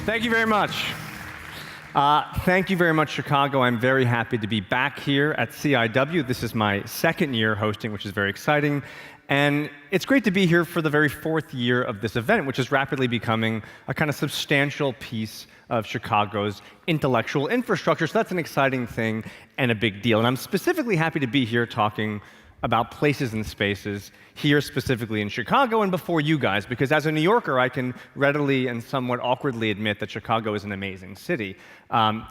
Thank you very much. Thank you very much, Chicago. I'm very happy to be back here at CIW. This is my second year hosting, which is very exciting. And it's great to be here for the very fourth year of this event, which is rapidly becoming a kind of substantial piece of Chicago's intellectual infrastructure. So that's an exciting thing and a big deal. And I'm specifically happy to be here talking about places and spaces here specifically in Chicago and before you guys, because as a New Yorker, I can readily and somewhat awkwardly admit that Chicago is an amazing city.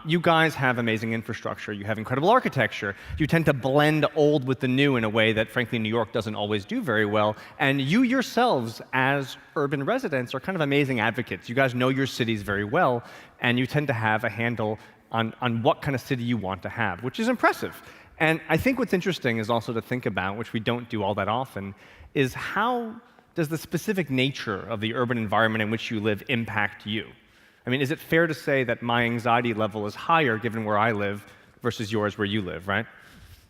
You guys have amazing infrastructure. You have incredible architecture. You tend to blend old with the new in a way that, frankly, New York doesn't always do very well. And you yourselves, as urban residents, are kind of amazing advocates. You guys know your cities very well, and you tend to have a handle on what kind of city you want to have, which is impressive. And I think what's interesting is also to think about, which we don't do all that often, is how does the specific nature of the urban environment in which you live impact you? I mean, is it fair to say that my anxiety level is higher given where I live versus yours where you live, right?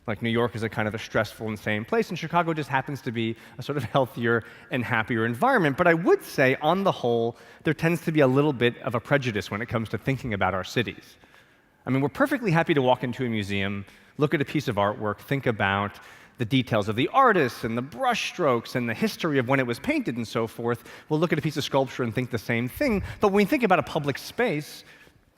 Like New York is a kind of a stressful, insane place, and Chicago just happens to be a sort of healthier and happier environment. But I would say, on the whole, there tends to be a little bit of a prejudice when it comes to thinking about our cities. I mean, we're perfectly happy to walk into a museum, look at a piece of artwork, think about the details of the artist and the brush strokes and the history of when it was painted and so forth. We'll look at a piece of sculpture and think the same thing. But when we think about a public space,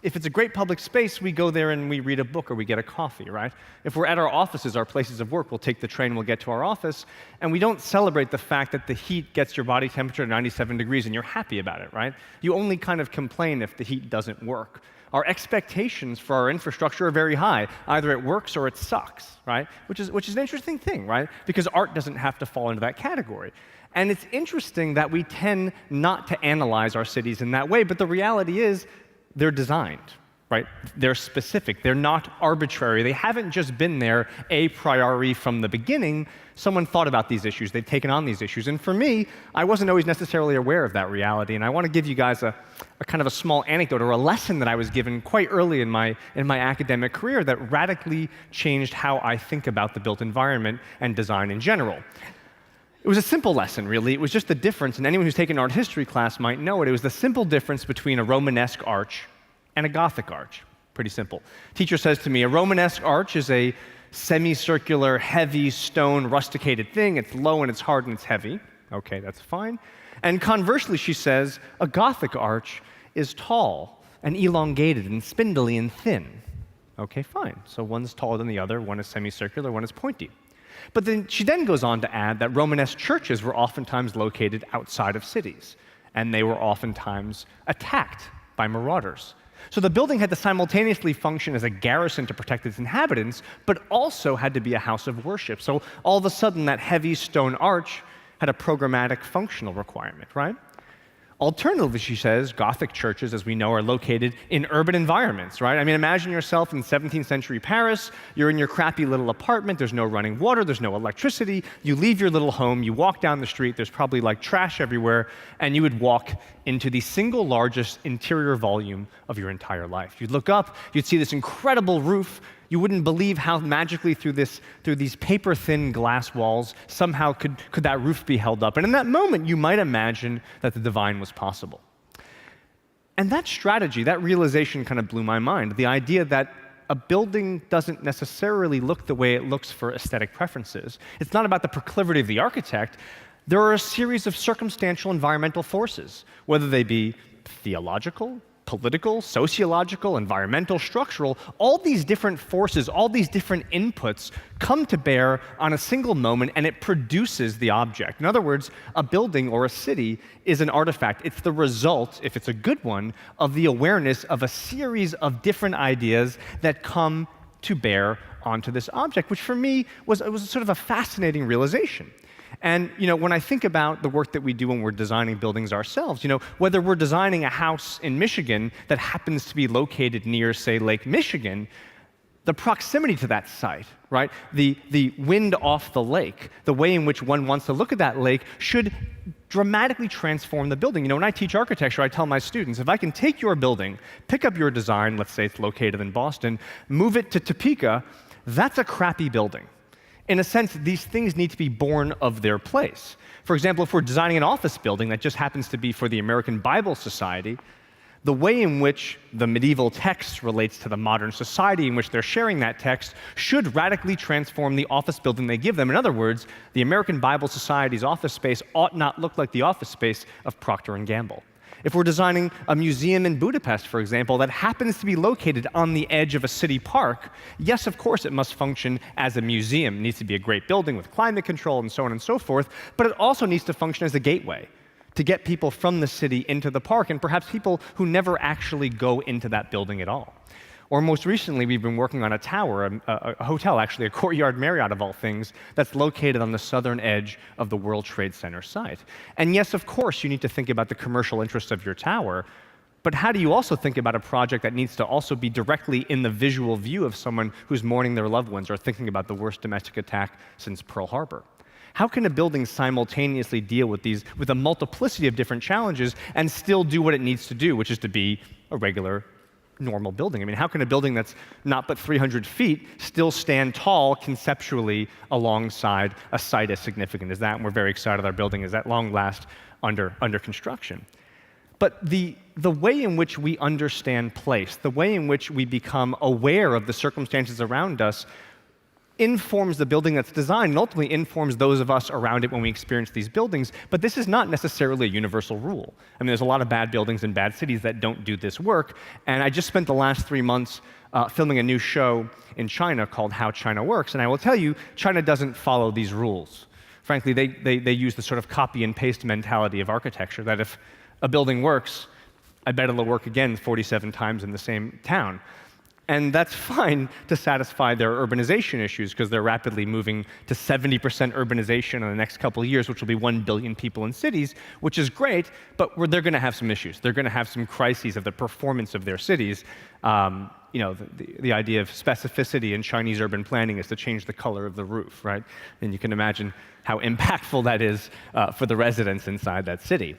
if it's a great public space, we go there and we read a book or we get a coffee, right? If we're at our offices, our places of work, we'll take the train, we'll get to our office, and we don't celebrate the fact that the heat gets your body temperature to 97 degrees and you're happy about it, right? You only kind of complain if the heat doesn't work. Our expectations for our infrastructure are very high. Either it works or it sucks, right? Which is an interesting thing, right? Because art doesn't have to fall into that category. And it's interesting that we tend not to analyze our cities in that way, but the reality is they're designed, right? They're specific. They're not arbitrary. They haven't just been there a priori from the beginning. Someone thought about these issues. They've taken on these issues. And for me, I wasn't always necessarily aware of that reality. And I want to give you guys a kind of a small anecdote or a lesson that I was given quite early in my academic career that radically changed how I think about the built environment and design in general. It was a simple lesson, really. It was just the difference, and anyone who's taken an art history class might know it. It was the simple difference between a Romanesque arch and a Gothic arch. Pretty simple. Teacher says to me, a Romanesque arch is a semicircular, heavy, stone, rusticated thing. It's low and it's hard and it's heavy. Okay, that's fine. And conversely, she says, a Gothic arch is tall and elongated and spindly and thin. Okay, fine. So one's taller than the other, one is semicircular, one is pointy. But then she then goes on to add that Romanesque churches were oftentimes located outside of cities, and they were oftentimes attacked by marauders. So the building had to simultaneously function as a garrison to protect its inhabitants, but also had to be a house of worship. So all of a sudden, that heavy stone arch had a programmatic functional requirement, right? Alternatively, she says, Gothic churches, as we know, are located in urban environments, right? I mean, imagine yourself in 17th century Paris. You're in your crappy little apartment. There's no running water. There's no electricity. You leave your little home. You walk down the street. There's probably like trash everywhere. And you would walk into the single largest interior volume of your entire life. You'd look up. You'd see this incredible roof. You wouldn't believe how magically through these paper-thin glass walls somehow could that roof be held up. And in that moment, you might imagine that the divine was possible. And that strategy, that realization kind of blew my mind. The idea that a building doesn't necessarily look the way it looks for aesthetic preferences. It's not about the proclivity of the architect. There are a series of circumstantial environmental forces, whether they be theological, political, sociological, environmental, structural. All these different forces, all these different inputs come to bear on a single moment, and it produces the object. In other words, a building or a city is an artifact. It's the result, if it's a good one, of the awareness of a series of different ideas that come to bear onto this object, which for me was sort of a fascinating realization. And when I think about the work that we do when we're designing buildings ourselves, whether we're designing a house in Michigan that happens to be located near, say, Lake Michigan, the proximity to that site, right? The wind off the lake, the way in which one wants to look at that lake should dramatically transform the building. When I teach architecture, I tell my students, if I can take your building, pick up your design, let's say it's located in Boston, move it to Topeka, that's a crappy building. In a sense, these things need to be born of their place. For example, if we're designing an office building that just happens to be for the American Bible Society, the way in which the medieval text relates to the modern society in which they're sharing that text should radically transform the office building they give them. In other words, the American Bible Society's office space ought not look like the office space of Procter & Gamble. If we're designing a museum in Budapest, for example, that happens to be located on the edge of a city park, yes, of course, it must function as a museum. It needs to be a great building with climate control and so on and so forth, but it also needs to function as a gateway to get people from the city into the park, and perhaps people who never actually go into that building at all. Or most recently, we've been working on a tower, a hotel, actually, a Courtyard Marriott of all things, that's located on the southern edge of the World Trade Center site. And yes, of course, you need to think about the commercial interests of your tower, but how do you also think about a project that needs to also be directly in the visual view of someone who's mourning their loved ones or thinking about the worst domestic attack since Pearl Harbor? How can a building simultaneously deal with a multiplicity of different challenges and still do what it needs to do, which is to be a regular, normal building? I mean, how can a building that's not but 300 feet still stand tall conceptually alongside a site as significant as that? And we're very excited our building is at long last under construction. But the way in which we understand place, the way in which we become aware of the circumstances around us, informs the building that's designed and ultimately informs those of us around it when we experience these buildings. But this is not necessarily a universal rule. I mean, there's a lot of bad buildings in bad cities that don't do this work. And I just spent the last 3 months filming a new show in China called How China Works. And I will tell you, China doesn't follow these rules. Frankly, they use the sort of copy and paste mentality of architecture, that if a building works, I bet it'll work again 47 times in the same town. And that's fine to satisfy their urbanization issues, because they're rapidly moving to 70% urbanization in the next couple of years, which will be 1 billion people in cities, which is great, but they're going to have some issues. They're going to have some crises of the performance of their cities. The idea of specificity in Chinese urban planning is to change the color of the roof, right? And you can imagine how impactful that is for the residents inside that city.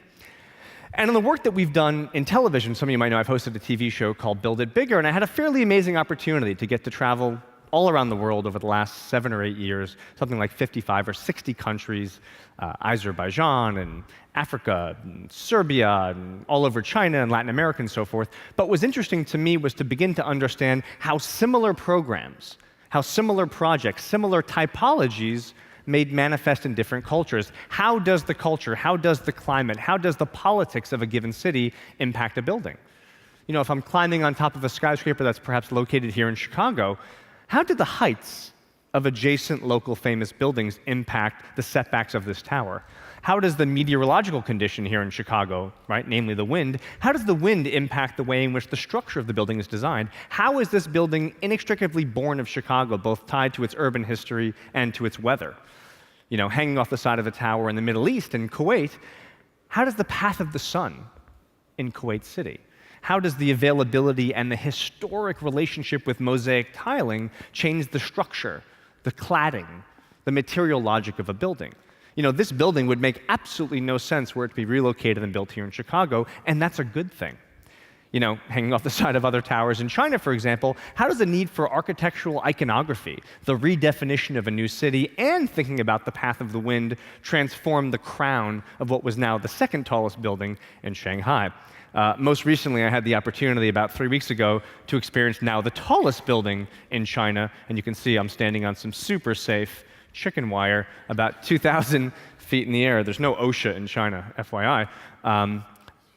And in the work that we've done in television, some of you might know I've hosted a TV show called Build It Bigger, and I had a fairly amazing opportunity to get to travel all around the world over the last 7 or 8 years, something like 55 or 60 countries, Azerbaijan and Africa and Serbia and all over China and Latin America and so forth. But what was interesting to me was to begin to understand how similar programs, how similar projects, similar typologies made manifest in different cultures. How does the culture, how does the climate, how does the politics of a given city impact a building? You know, if I'm climbing on top of a skyscraper that's perhaps located here in Chicago, how did the heights of adjacent local famous buildings impact the setbacks of this tower? How does the meteorological condition here in Chicago, right, namely the wind, how does the wind impact the way in which the structure of the building is designed? How is this building inextricably born of Chicago, both tied to its urban history and to its weather? You know, hanging off the side of a tower in the Middle East, in Kuwait, how does the path of the sun in Kuwait City? How does the availability and the historic relationship with mosaic tiling change the structure, the cladding, the material logic of a building? You know, this building would make absolutely no sense were it to be relocated and built here in Chicago, and that's a good thing. You know, hanging off the side of other towers in China, for example, how does the need for architectural iconography, the redefinition of a new city, and thinking about the path of the wind transform the crown of what was now the second tallest building in Shanghai? Most recently, I had the opportunity about 3 weeks ago to experience now the tallest building in China, and you can see I'm standing on some super safe chicken wire about 2,000 feet in the air. There's no OSHA in China, FYI.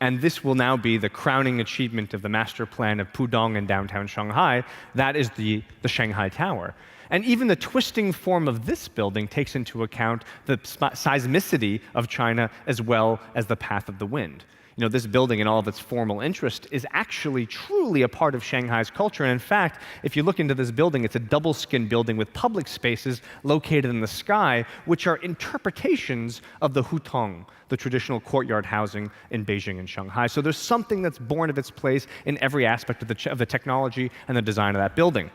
And this will now be the crowning achievement of the master plan of Pudong in downtown Shanghai. That is the Shanghai Tower. And even the twisting form of this building takes into account the seismicity of China as well as the path of the wind. You know, this building in all of its formal interest is actually truly a part of Shanghai's culture. And in fact, if you look into this building, it's a double-skin building with public spaces located in the sky, which are interpretations of the hutong, the traditional courtyard housing in Beijing and Shanghai. So there's something that's born of its place in every aspect of the technology and the design of that building.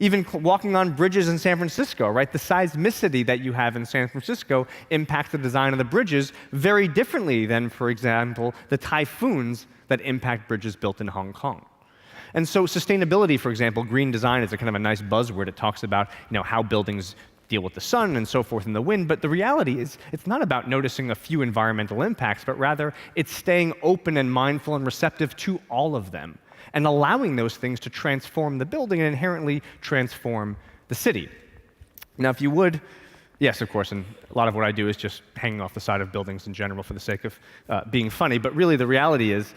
Even walking on bridges in San Francisco, right? The seismicity that you have in San Francisco impacts the design of the bridges very differently than, for example, the typhoons that impact bridges built in Hong Kong. And so sustainability, for example, green design is a kind of a nice buzzword. It talks about, you know, how buildings deal with the sun and so forth and the wind, but the reality is it's not about noticing a few environmental impacts, but rather it's staying open and mindful and receptive to all of them and allowing those things to transform the building and inherently transform the city. Now, if you would, yes, of course, and a lot of what I do is just hanging off the side of buildings in general for the sake of being funny, but really the reality is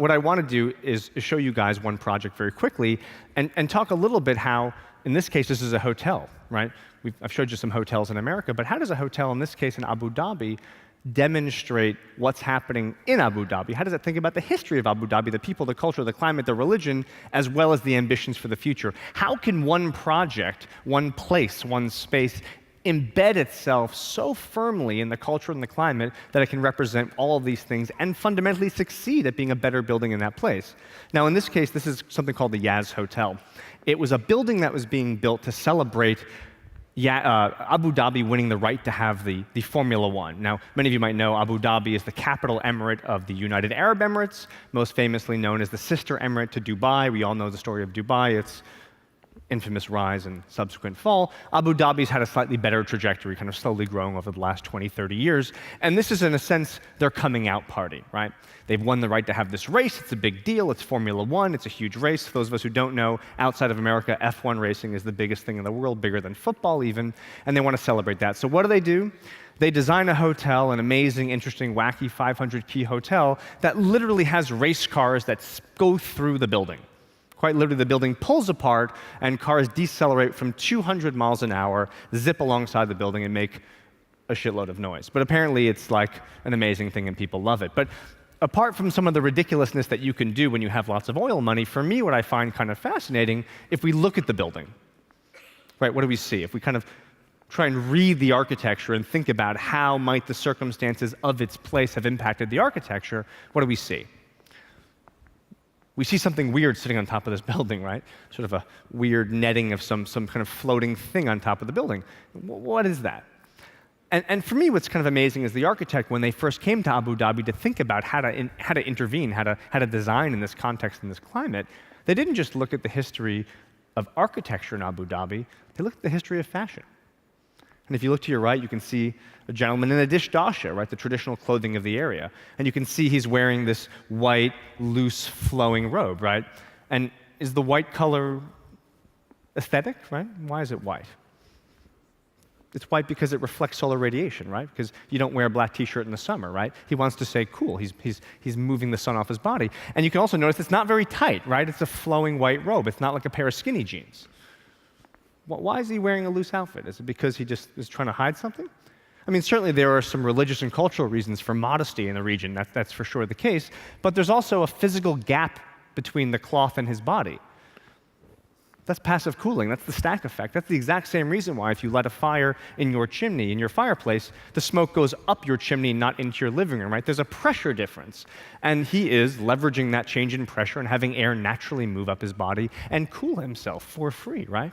what I want to do is show you guys one project very quickly and talk a little bit how, in this case, this is a hotel, right? I've showed you some hotels in America, but how does a hotel, in this case in Abu Dhabi, demonstrate what's happening in Abu Dhabi? How does it think about the history of Abu Dhabi, the people, the culture, the climate, the religion, as well as the ambitions for the future? How can one project, one place, one space embed itself so firmly in the culture and the climate that it can represent all of these things and fundamentally succeed at being a better building in that place? Now, in this case, this is something called the Yas Hotel. It was a building that was being built to celebrate Abu Dhabi winning the right to have the Formula One. Now, many of you might know Abu Dhabi is the capital emirate of the United Arab Emirates, most famously known as the sister emirate to Dubai. We all know the story of Dubai, its infamous rise and subsequent fall. Abu Dhabi's had a slightly better trajectory, kind of slowly growing over the last 20, 30 years. And this is, in a sense, their coming out party, right? They've won the right to have this race. It's a big deal. It's Formula One. It's a huge race. For those of us who don't know, outside of America, F1 racing is the biggest thing in the world, bigger than football even, and they want to celebrate that. So what do? They design a hotel, an amazing, interesting, wacky 500-key hotel that literally has race cars that go through the building. Quite literally, the building pulls apart, and cars decelerate from 200 miles an hour, zip alongside the building, and make a shitload of noise. But apparently, it's like an amazing thing, and people love it. But apart from some of the ridiculousness that you can do when you have lots of oil money, for me, what I find kind of fascinating, if we look at the building, right, what do we see? If we kind of try and read the architecture and think about how might the circumstances of its place have impacted the architecture, what do we see? We see something weird sitting on top of this building, right? Sort of a weird netting of some kind of floating thing on top of the building. What is that? And for me, what's kind of amazing is the architect, when they first came to Abu Dhabi to think about how to intervene, how to design in this context, in this climate, they didn't just look at the history of architecture in Abu Dhabi, they looked at the history of fashion. And if you look to your right, you can see a gentleman in a dish dasha, right, the traditional clothing of the area. And you can see he's wearing this white, loose, flowing robe, right? And is the white color aesthetic, right? Why is it white? It's white because it reflects solar radiation, right? Because you don't wear a black t-shirt in the summer, right? He wants to say, cool, he's moving the sun off his body. And you can also notice it's not very tight, right? It's a flowing white robe. It's not like a pair of skinny jeans. Why is he wearing a loose outfit? Is it because he just is trying to hide something? I mean, certainly there are some religious and cultural reasons for modesty in the region. That's for sure the case. But there's also a physical gap between the cloth and his body. That's passive cooling. That's the stack effect. That's the exact same reason why if you light a fire in your chimney, in your fireplace, the smoke goes up your chimney, not into your living room, right? There's a pressure difference. And he is leveraging that change in pressure and having air naturally move up his body and cool himself for free, right?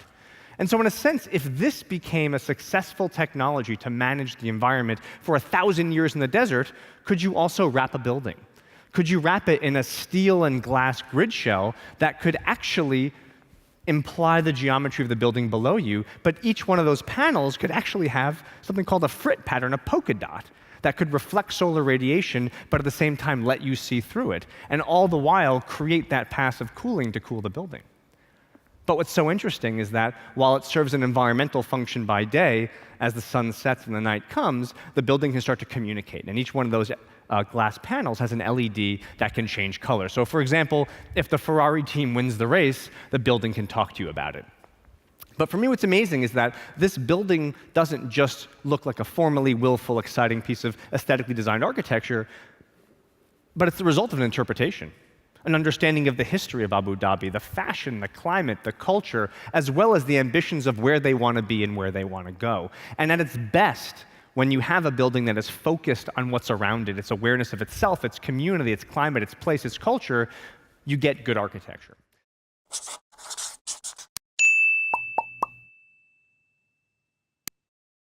And so in a sense, if this became a successful technology to manage the environment for 1,000 years in the desert, could you also wrap a building? Could you wrap it in a steel and glass grid shell that could actually imply the geometry of the building below you, but each one of those panels could actually have something called a frit pattern, a polka dot, that could reflect solar radiation, but at the same time let you see through it, and all the while create that passive cooling to cool the building. But what's so interesting is that while it serves an environmental function by day, as the sun sets and the night comes, the building can start to communicate. And each one of those glass panels has an LED that can change color. So for example, if the Ferrari team wins the race, the building can talk to you about it. But for me, what's amazing is that this building doesn't just look like a formally willful, exciting piece of aesthetically designed architecture, but it's the result of an interpretation. An understanding of the history of Abu Dhabi, the fashion, the climate, the culture, as well as the ambitions of where they want to be and where they want to go. And at its best, when you have a building that is focused on what's around it, its awareness of itself, its community, its climate, its place, its culture, you get good architecture.